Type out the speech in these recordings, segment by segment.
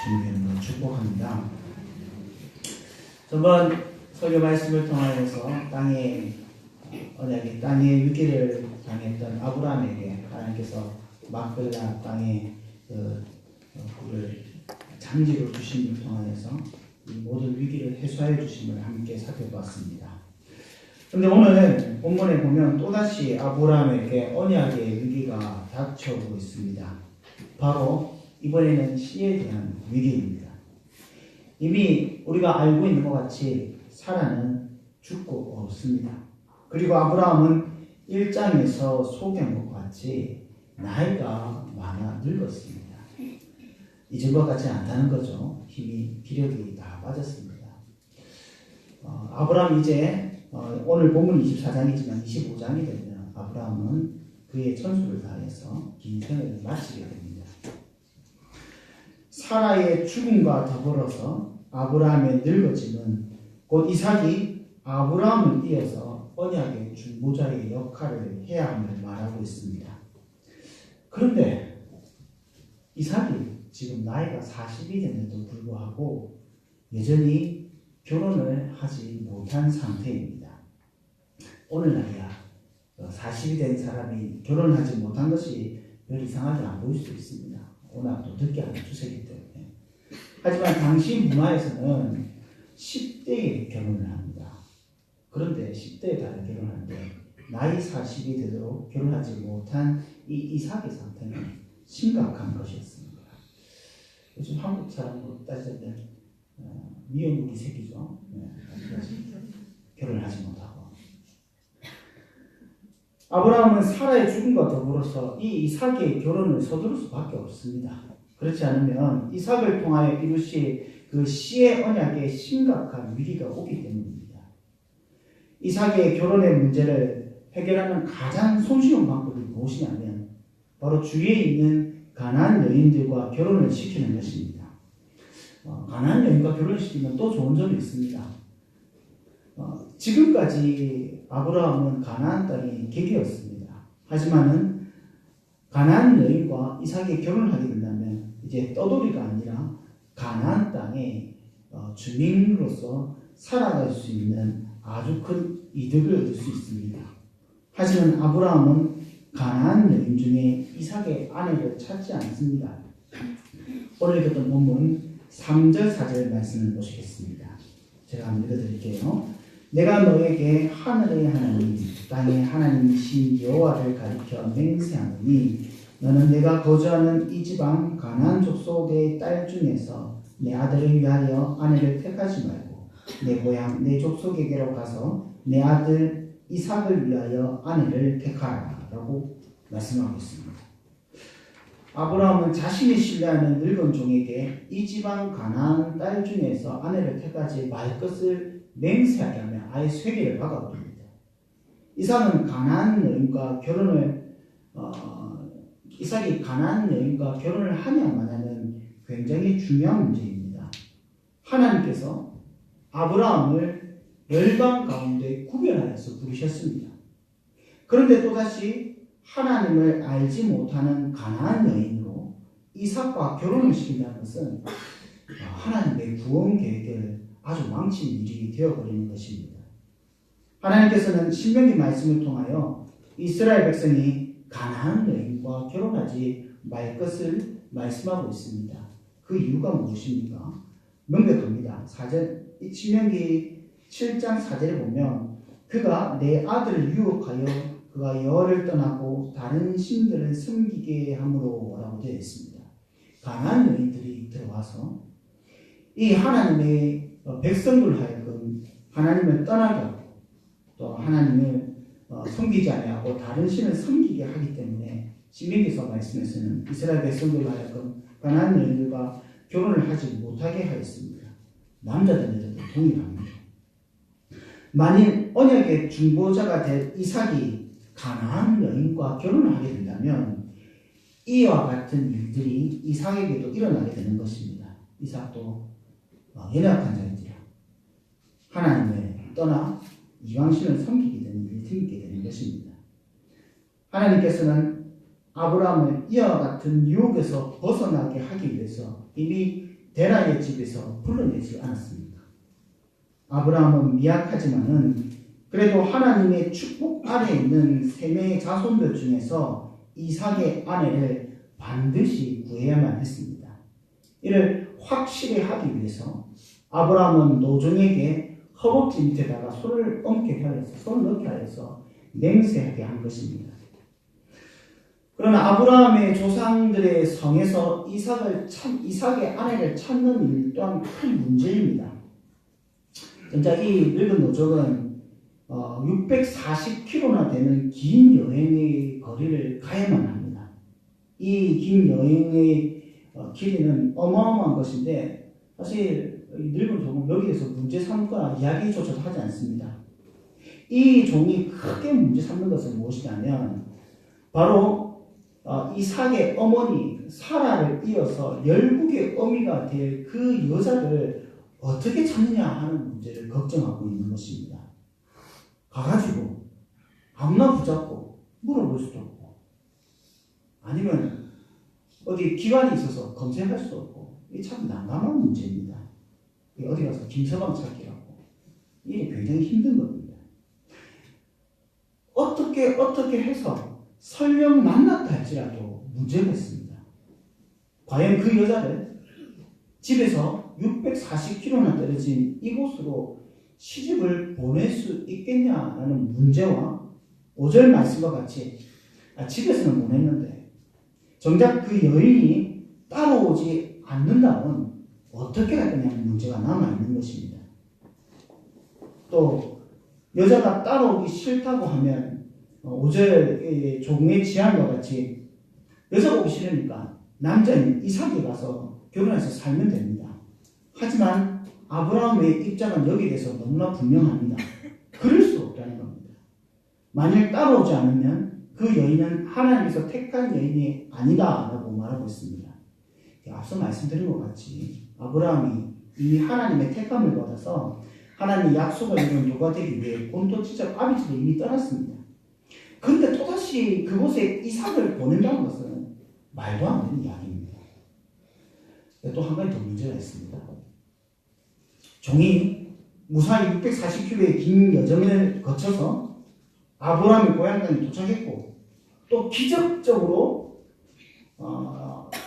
주님의 축복합니다. 저번 설교 말씀을 통하여서 땅의 위기를 당했던 아브라함에게 하나님께서 막벨라 땅의 굴을 장지로 주심을 통하여서 이 모든 위기를 해소해 주심을 함께 살펴보았습니다. 그런데 오늘 본문에 보면 또다시 아브라함에게 언약의 위기가 닥쳐오고 있습니다. 바로 이번에는 씨에 대한 위기입니다. 이미 우리가 알고 있는 것 같이 사라는 죽고 없습니다. 그리고 아브라함은 1장에서 소개한 것과 같이 나이가 많아 늙었습니다. 이전 것 같지 않다는 거죠. 힘이 기력이 다 빠졌습니다. 아브라함 이제 오늘 본문 24장이지만 25장이 되면 아브라함은 그의 천수를 다해서 긴 생을 마치게 됩니다. 사라의 죽음과 더불어서 아브라함의 늙어짐은 곧 이삭이 아브라함을 이어서 언약의 중보자의 역할을 해야 함을 말하고 있습니다. 그런데 이삭이 지금 나이가 40이 됐는데도 불구하고 여전히 결혼을 하지 못한 상태입니다. 오늘날이야 40이 된 사람이 결혼하지 못한 것이 별 이상하게 안 보일 수 있습니다. 워낙 또 듣기 하는 추세이기 때문에. 하지만 당시 문화에서는 10대에 결혼을 합니다. 그런데 10대에 다른 결혼하는데 나이 40이 되도록 결혼하지 못한 이 이삭의 상태는 심각한 것이었습니다. 요즘 한국 사람으로 따지자면 미혼우리 새끼죠. 결혼을 하지 못하고. 아브라함은 사라의 죽음과 더불어서 이 이삭의 결혼을 서두를 수밖에 없습니다. 그렇지 않으면 이삭을 통하여 이루실 그 씨의 언약에 심각한 위기가 오기 때문입니다. 이삭의 결혼의 문제를 해결하는 가장 손쉬운 방법이 무엇이냐면 바로 주위에 있는 가나안 여인들과 결혼을 시키는 것입니다. 가나안 여인과 결혼시키면 또 좋은 점이 있습니다. 지금까지 아브라함은 가나안 땅이 객이었습니다. 하지만은 가나안 여인과 이삭이 결혼을 하게 된다면 이제 떠돌이가 아니라 가나안 땅의 주민으로서 살아갈 수 있는 아주 큰 이득을 얻을 수 있습니다. 하지만 아브라함은 가나안 여인 중에 이삭의 아내를 찾지 않습니다. 오늘 읽었던 본문 3절 4절 말씀을 보시겠습니다. 제가 한번 읽어드릴게요. 내가 너에게 하늘의 하나님 땅의 하나님이신 여호와를 가리켜 맹세하노니 너는 내가 거주하는 이 지방 가나안 족속의 딸 중에서 내 아들을 위하여 아내를 택하지 말고 내 고향 내 족속에게로 가서 내 아들 이삭을 위하여 아내를 택하라 라고 말씀하고 있습니다. 아브라함은 자신이 신뢰하는 늙은 종에게 이 지방 가나안 딸 중에서 아내를 택하지 말 것을 맹세하게 하며 아예 쇠기를 박아버립니다. 이삭이 가나안 여인과 결혼을 하냐 마냐는 굉장히 중요한 문제입니다. 하나님께서 아브라함을 열방 가운데 구별하여서 부르셨습니다. 그런데 또다시 하나님을 알지 못하는 가나안 여인으로 이삭과 결혼을 시킨다는 것은 하나님의 구원 계획을 아주 망친 일이 되어버리는 것입니다. 하나님께서는 신명기 말씀을 통하여 이스라엘 백성이 가나안 여인과 결혼하지 말 것을 말씀하고 있습니다. 그 이유가 무엇입니까? 명백합니다. 신명기 7장 4절에 보면 그가 내 아들을 유혹하여 그가 여호와를 떠나고 다른 신들을 섬기게 함으로 라고 되어 있습니다. 가나안 여인들이 들어와서 이 하나님의 백성들 하여금 하나님을 떠나게 하고 또 하나님을 섬기지 아니하고 다른 신을 섬기게 하기 때문에 신명기서 말씀에서는 이스라엘 백성들 하여금 가나안 여인들과 결혼을 하지 못하게 하였습니다. 남자든 여자든 동일합니다. 만일 언약의 중보자가 될 이삭이 가나안 여인과 결혼을 하게 된다면 이와 같은 일들이 이삭에게도 일어나게 되는 것입니다. 이삭도 연약한 자들이라 하나님을 떠나 이방신을 섬기게 되는 일이 생기게 되는 것입니다. 하나님께서는 아브라함을 이와 같은 유혹에서 벗어나게 하기 위해서 이미 데라의 집에서 불러내지 않았습니까? 아브라함은 미약하지만은 그래도 하나님의 축복 아래에 있는 세 명의 자손들 중에서 이삭의 아내를 반드시 구해야만 했습니다. 이를 확실히 하기 위해서 아브라함은 노종에게 허벅지 밑에다가 손을 넣게 하여서 맹세하게 한 것입니다. 그러나 아브라함의 조상들의 성에서 이삭의 아내를 찾는 일 또한 큰 문제입니다. 진짜 이 늙은 노종은 640km나 되는 긴 여행의 거리를 가야만 합니다. 이 긴 여행의 길이는 어마어마한 것인데 사실 늙은 종은 여기에서 문제 삼거나 이야기조차도 하지 않습니다. 이 종이 크게 문제 삼는 것은 무엇이냐면 바로 이삭의 어머니 사라를 이어서 열국의 어미가 될 그 여자를 어떻게 찾느냐 하는 문제를 걱정하고 있는 것입니다. 가가지고 아무나 붙잡고 물어볼 수도 없고 아니면 어디 기관이 있어서 검색할 수도 없고 이게 참 난감한 문제입니다. 어디 가서 김서방 찾기라고 이게 굉장히 힘든 겁니다. 어떻게 해서 설령 만났다 할지라도 문제가 있습니다. 과연 그 여자를 집에서 640km나 떨어진 이곳으로 시집을 보낼 수 있겠냐라는 문제와 5절 말씀과 같이 집에서는 보냈는데 정작 그 여인이 따라오지 않는다면 어떻게 할 거냐는 문제가 남아있는 것입니다. 또 여자가 따라오기 싫다고 하면 5절 종의 지향과 같이 여자가 오기 싫으니까 남자인 이삭이 가서 결혼해서 살면 됩니다. 하지만 아브라함의 입장은 여기에 대해서 너무나 분명합니다. 그럴 수 없다는 겁니다. 만일 따라오지 않으면 그 여인은 하나님께서 택한 여인이 아니다라고 말하고 있습니다. 앞서 말씀드린 것 같이 아브라함이 이미 하나님의 택함을 받아서 하나님의 약속을 이룬 누가 되기 위해 본토 지적 아비집을 이미 떠났습니다. 그런데 또다시 그곳에 이삭을 보낸다는 것은 말도 안 되는 이야기입니다. 또 한 가지 더 문제가 있습니다. 종이 무사히 640km의 긴 여정을 거쳐서 아브라함의 고향 땅에 도착했고 또 기적적으로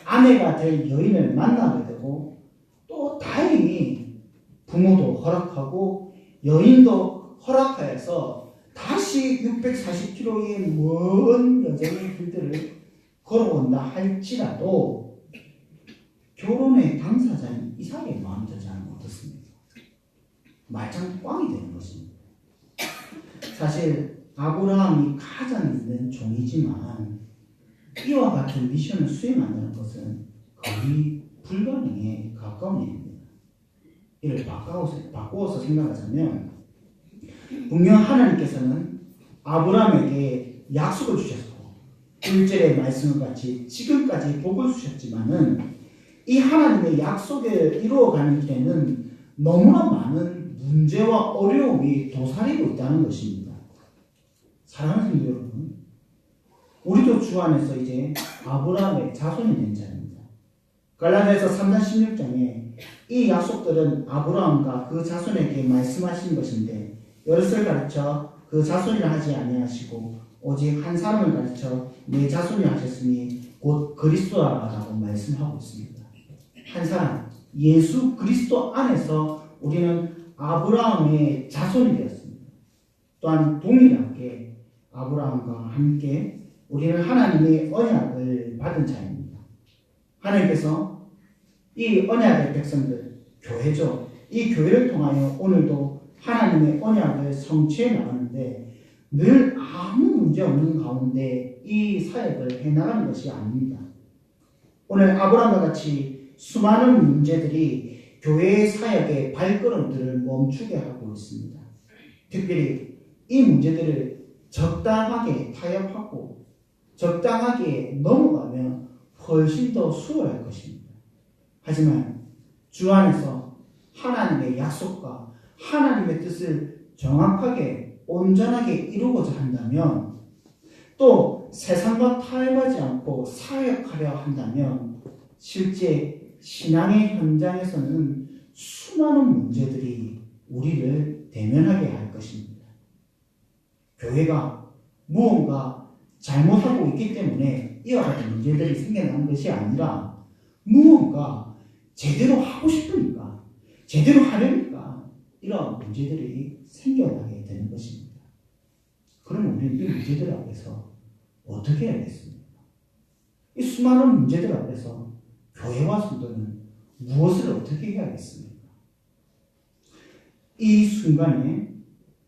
아내가 될 여인을 만나게 되고 또 다행히 부모도 허락하고 여인도 허락하여서 다시 640km의 먼 여정의 길들을 걸어온다 할지라도 결혼의 당사자인 이삭의 마음이 되지 않으면 어떻습니까? 말짱 꽝이 되는 것입니다. 사실 아브라함이 가장 있는 종이지만 이와 같은 미션을 수행한다는 것은 거의 불가능에 가까운 일입니다. 이를 바꾸어서 생각하자면 분명 하나님께서는 아브라함에게 약속을 주셨고 1절의 말씀과 같이 지금까지 복을 주셨지만은 이 하나님의 약속을 이루어가는 길에는 너무나 많은 문제와 어려움이 도사리고 있다는 것입니다. 사랑하는 성도 여러분, 우리도 주 안에서 이제 아브라함의 자손이 된 자입니다. 갈라디아서 3장 16장에 이 약속들은 아브라함과 그 자손에게 말씀하신 것인데 여럿을 가르쳐 그 자손이라 하지 아니하시고 오직 한 사람을 가르쳐 내 자손이라 하셨으니 곧 그리스도라고 말씀하고 있습니다. 한 사람, 예수 그리스도 안에서 우리는 아브라함의 자손이 되었습니다. 또한 동일하게 아브라함과 함께 우리는 하나님의 언약을 받은 자입니다. 하나님께서 이 언약의 백성들, 교회죠. 이 교회를 통하여 오늘도 하나님의 언약을 성취해 나가는데 늘 아무 문제 없는 가운데 이 사역을 해나가는 것이 아닙니다. 오늘 아브라함과 같이 수많은 문제들이 교회의 사역의 발걸음들을 멈추게 하고 있습니다. 특별히 이 문제들을 적당하게 타협하고 적당하게 넘어가면 훨씬 더 수월할 것입니다. 하지만 주 안에서 하나님의 약속과 하나님의 뜻을 정확하게 온전하게 이루고자 한다면 또 세상과 타협하지 않고 사역하려 한다면 실제 신앙의 현장에서는 수많은 문제들이 우리를 대면하게 할 것입니다. 교회가 무언가 잘못하고 있기 때문에 이와 같은 문제들이 생겨나는 것이 아니라 무언가 제대로 하고 싶으니까, 제대로 하려니까 이러한 문제들이 생겨나게 되는 것입니다. 그러면 우리는 이 문제들 앞에서 어떻게 해야겠습니까? 이 수많은 문제들 앞에서 교회와 성도는 무엇을 어떻게 해야겠습니까? 이 순간에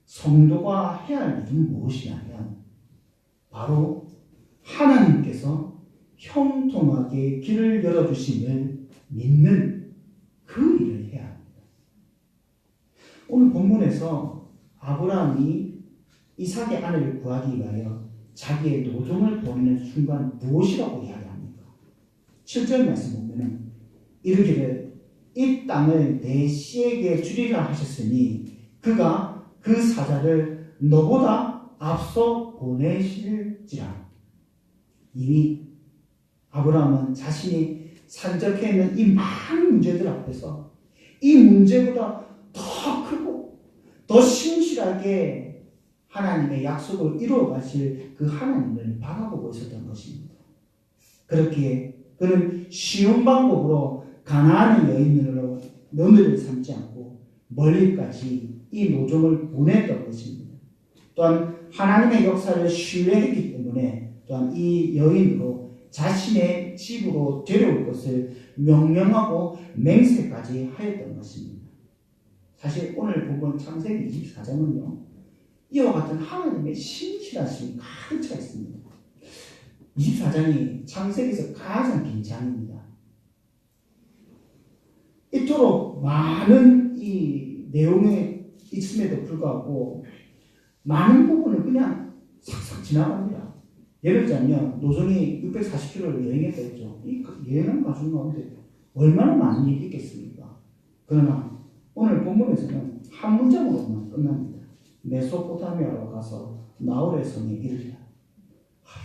성도가 해야 할 일은 무엇이냐면 바로 하나님께서 형통하게 길을 열어주심을 믿는 그 일을 해야 합니다. 오늘 본문에서 아브라함이 이삭의 아내를 구하기 위하여 자기의 노종을 보내는 순간 무엇이라고 이야기합니까? 7절 말씀 보면은 이르기를 이 땅을 내 씨에게 주리라 하셨으니 그가 그 사자를 너보다 앞서 보내실지라. 이미 아브라함은 자신이 산적해 있는 이 많은 문제들 앞에서 이 문제보다 더 크고 더 신실하게 하나님의 약속을 이루어 가실 그 하나님을 바라보고 있었던 것입니다. 그렇게 그는 쉬운 방법으로 가나안의 여인으로 며느리를 삼지 않고 멀리까지 이 노종을 보냈던 것입니다. 또한 하나님의 역사를 신뢰했기 때문에 또한 이 여인으로 자신의 집으로 데려올 것을 명령하고 맹세까지 하였던 것입니다. 사실 오늘 본문 창세기 24장은요. 이와 같은 하나님의 신실하심이 가득 차 있습니다. 24장이 창세기에서 가장 긴 장입니다. 이토록 많은 이 내용에 있음에도 불구하고 많은 부분을 그냥 싹싹 지나갑니다. 예를 들자면 노종이 640km를 여행했다 했죠. 이 여행한 가족 가운데 얼마나 많은 일이 있겠습니까? 그러나 오늘 본문에서는 한 문장으로만 끝납니다. 메소포타미아로 가서 나홀의 성에 이르리라.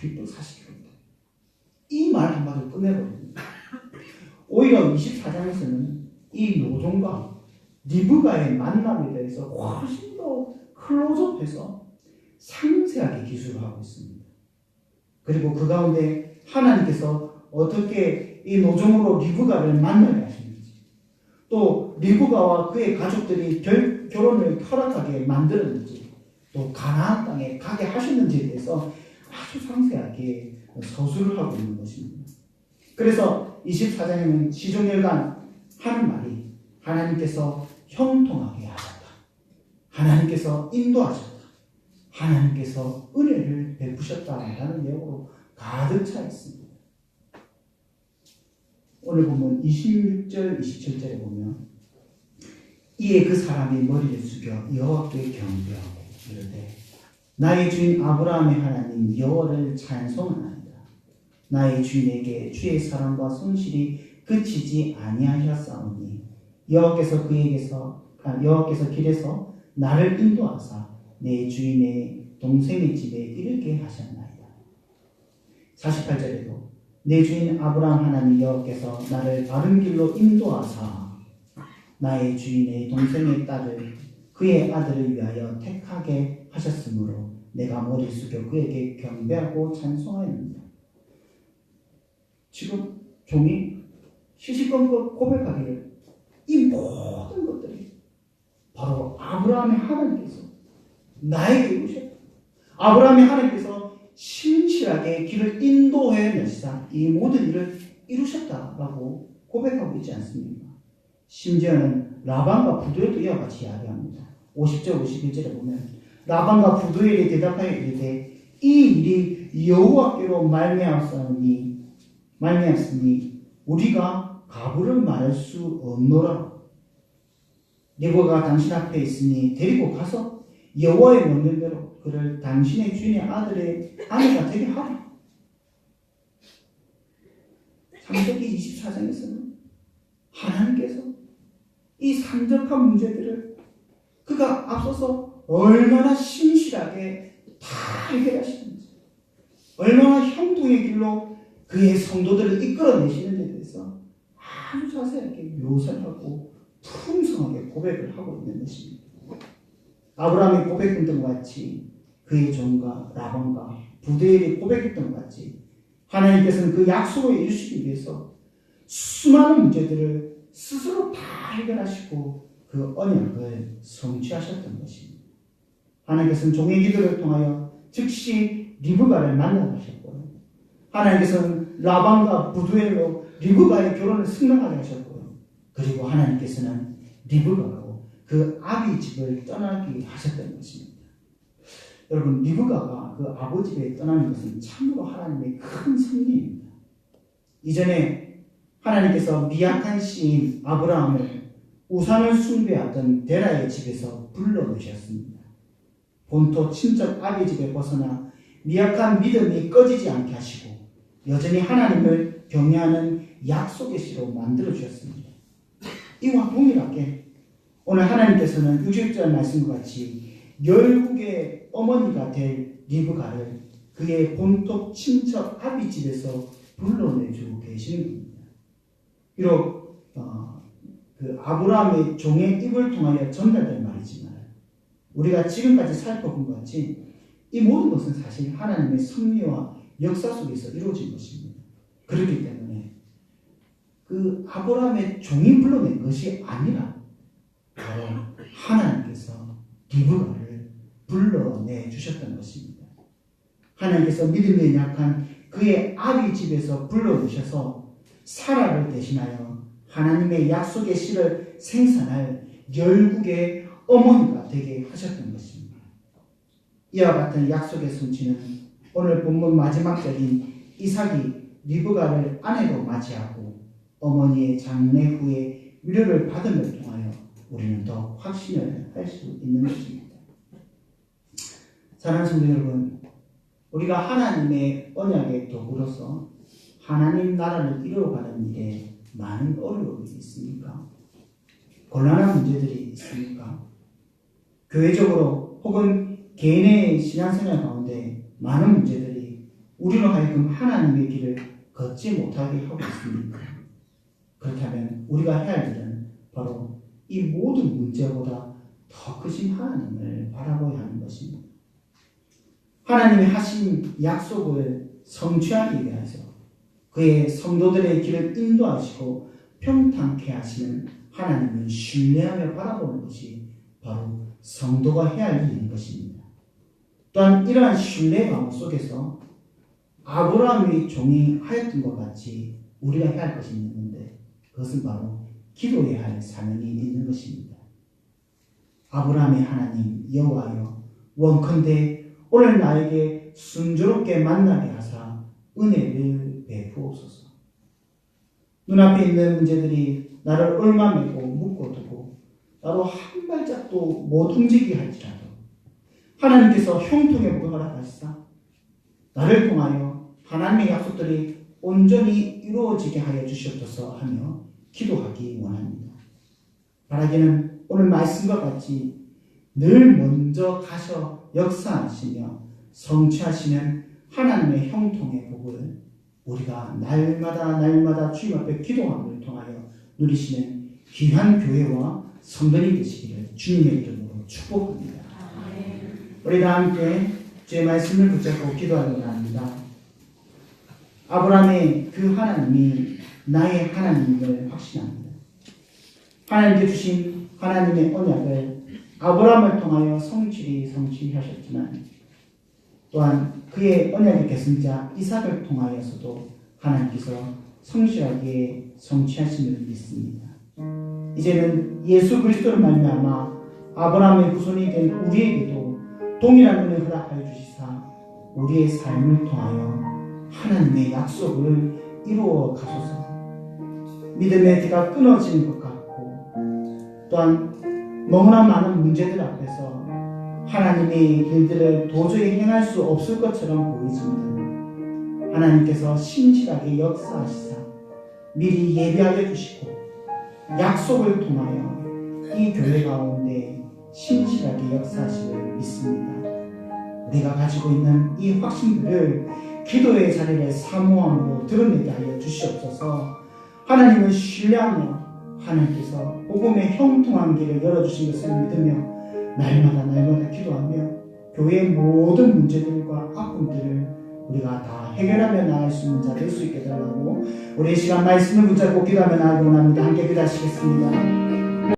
640km. 이 말 한마디로 끝내버립니다. 오히려 24장에서는 이 노종과 리브가의 만남에 대해서 훨씬 더 클로즈업해서 상세하게 기술을 하고 있습니다. 그리고 그 가운데 하나님께서 어떻게 이 노종으로 리브가를 만나게 하시는지, 또 리브가와 그의 가족들이 결혼을 허락하게 만들었는지, 또 가나안 땅에 가게 하셨는지에 대해서 아주 상세하게 서술을 하고 있는 것입니다. 그래서 24장에는 시종일관 하는 말이 하나님께서 형통하게 하셨다. 하나님께서 인도하셨다. 하나님께서 은혜를 베푸셨다라는 내용으로 가득 차 있습니다. 오늘 보면 26절, 27절에 보면 이에 그 사람이 머리를 숙여 여호와께 경배하고 이르되 나의 주인 아브라함의 하나님 여호와를 찬송하나이다. 나의 주인에게 주의 사랑과 성실이 그치지 아니하셨사오니 여호와께서 길에서 나를 인도하사 내 주인의 동생의 집에 이르게 하셨나이다. 48절에도 내 주인 아브라함 하나님 여호와께서 나를 바른 길로 인도하사 나의 주인의 동생의 딸을 그의 아들을 위하여 택하게 하셨으므로 내가 머리 숙여 그에게 경배하고 찬송하였느니라. 지금 종이 시시건건 고백하기를 이 모든 것들이 바로 아브라함의 하나님께서 나에게 이루셨다. 아브라함의 하나님께서 신실하게 길을 인도해 내시다. 이 모든 일을 이루셨다라고 고백하고 있지 않습니까? 심지어는 라반과 부두엘도 이와 같이 이야기합니다. 50절 51절에 보면 라반과 부두엘이 대답하여 이르되 이 일이 여호와께로 말미암았으니 우리가 가부를 말할 수 없노라. 리브가가 당신 앞에 있으니 데리고 가서 여호와의 명령대로 그를 당신의 주인의 아들의 아내가 되게 하라. 창세기 24장에서는 하나님께서 이 산적한 문제들을 그가 앞서서 얼마나 신실하게 다 해결하시는지, 얼마나 형통의 길로 그의 성도들을 이끌어내시는지에 대해서 아주 자세하게 묘사하고 풍성하게 고백을 하고 있는 것입니다. 아브라함이 고백했던 것 같이 그의 종과 라반과 부두엘이 고백했던 것 같이 하나님께서는 그 약속을 이루시기 위해서 수많은 문제들을 스스로 다 해결하시고 그 언약을 성취하셨던 것입니다. 하나님께서는 종의 기도를 통하여 즉시 리브가를 만나가셨고요. 하나님께서는 라반과 부두엘로 리브가의 결혼을 승낙하게 하셨고요. 그리고 하나님께서는 리브가로 그 아비 집을 떠나게 하셨던 것입니다. 여러분, 리브가가 그 아버지 집에 떠나는 것은 참으로 하나님의 큰 섭리입니다. 이전에 하나님께서 미약한 시인 아브라함을 우상을 숭배하던 데라의 집에서 불러내셨습니다. 본토 친척 아비 집에 벗어나 미약한 믿음이 꺼지지 않게 하시고 여전히 하나님을 경외하는 약속의 씨로 만들어 주셨습니다. 이와 동일하게 오늘 하나님께서는 60절 말씀과 같이 열국의 어머니가 될 리브가를 그의 본토 친척 아비 집에서 불러내주고 계시는 겁니다. 비록 그 아브라함의 종의 입을 통하여 전달된 말이지만 우리가 지금까지 살펴본 것 같이 이 모든 것은 사실 하나님의 섭리와 역사 속에서 이루어진 것입니다. 그렇기 때문에 그 아브라함의 종이 불러낸 것이 아니라 바로 하나님께서 리브가를 불러내 주셨던 것입니다. 하나님께서 믿음에 약한 그의 아비 집에서 불러내셔서 사라를 대신하여 하나님의 약속의 씨를 생산할 열국의 어머니가 되게 하셨던 것입니다. 이와 같은 약속의 성취는 오늘 본문 마지막 절인 이삭이 리브가를 아내로 맞이하고 어머니의 장례 후에 위로를 받음을 통하여 우리는 더 확신을 할 수 있는 것입니다. 사랑하는 성도 여러분, 우리가 하나님의 언약의 도구로서 하나님 나라를 이루어가는 일에 많은 어려움이 있습니까? 곤란한 문제들이 있습니까? 교회적으로 혹은 개인의 신앙생활 가운데 많은 문제들이 우리로 하여금 하나님의 길을 걷지 못하게 하고 있습니까? 그렇다면 우리가 해야 할 일은 바로 이 모든 문제보다 더 크신 하나님을 바라보아야 하는 것입니다. 하나님이 하신 약속을 성취하기 위해서 그의 성도들의 길을 인도하시고 평탄케 하시는 하나님을 신뢰하며 바라보는 것이 바로 성도가 해야 할 일인 것입니다. 또한 이러한 신뢰감 속에서 아브라함의 종이 하였던 것 같이 우리가 해야 할 것이 있는데 그것은 바로 기도해야 할 사명이 있는 것입니다. 아브라함의 하나님 여호와여, 원컨대 오늘 나에게 순조롭게 만나게 하사 은혜를 베푸옵소서. 눈앞에 있는 문제들이 나를 얽매이고 묶어두고 나로 한 발짝도 못 움직이게 할지라도 하나님께서 형통해 보게 허락하시사 나를 통하여 하나님의 약속들이 온전히 이루어지게 하여 주시옵소서 하며 기도하기 원합니다. 바라기는 오늘 말씀과 같이 늘 먼저 가셔 역사하시며 성취하시는 하나님의 형통의 복을 우리가 날마다 주님 앞에 기도함을 통하여 누리시는 귀한 교회와 성도님 되시기를 주님의 이름으로 축복합니다. 우리 다 함께 주의 말씀을 붙잡고 기도하기 원합니다. 아브라함의 그 하나님이 나의 하나님임을 확신합니다. 하나님께 주신 하나님의 언약을 아브라함을 통하여 성취하셨지만 또한 그의 언약의 계승자 이삭을 통하여서도 하나님께서 성실하게 성취하심을 믿습니다. 이제는 예수 그리스도를 말미암아 아브라함의 후손이 된 우리에게도 동일한 은혜 허락하여 주시사 우리의 삶을 통하여 하나님의 약속을 이루어 가소서. 믿음의 뒤가 끊어지는 것 같고 또한 너무나 많은 문제들 앞에서 하나님의 일들을 도저히 행할 수 없을 것처럼 보이지만 하나님께서 신실하게 역사하시사 미리 예비하여 주시고 약속을 통하여 이 교회 가운데 신실하게 역사하심을 믿습니다. 우리가 가지고 있는 이 확신들을 기도의 자리를 사모함으로 드러내게 하여 주시옵소서. 하나님을 신뢰하며 하나님께서 복음의 형통한 길을 열어주신 것을 믿으며 날마다 기도하며 교회의 모든 문제들과 아픔들을 우리가 다 해결하며 나갈 수 있는 자 될 수 있게 달라고 우리 이 시간 말씀을 붙잡고 기도하며 나가기 원합니다. 함께 기도하시겠습니다.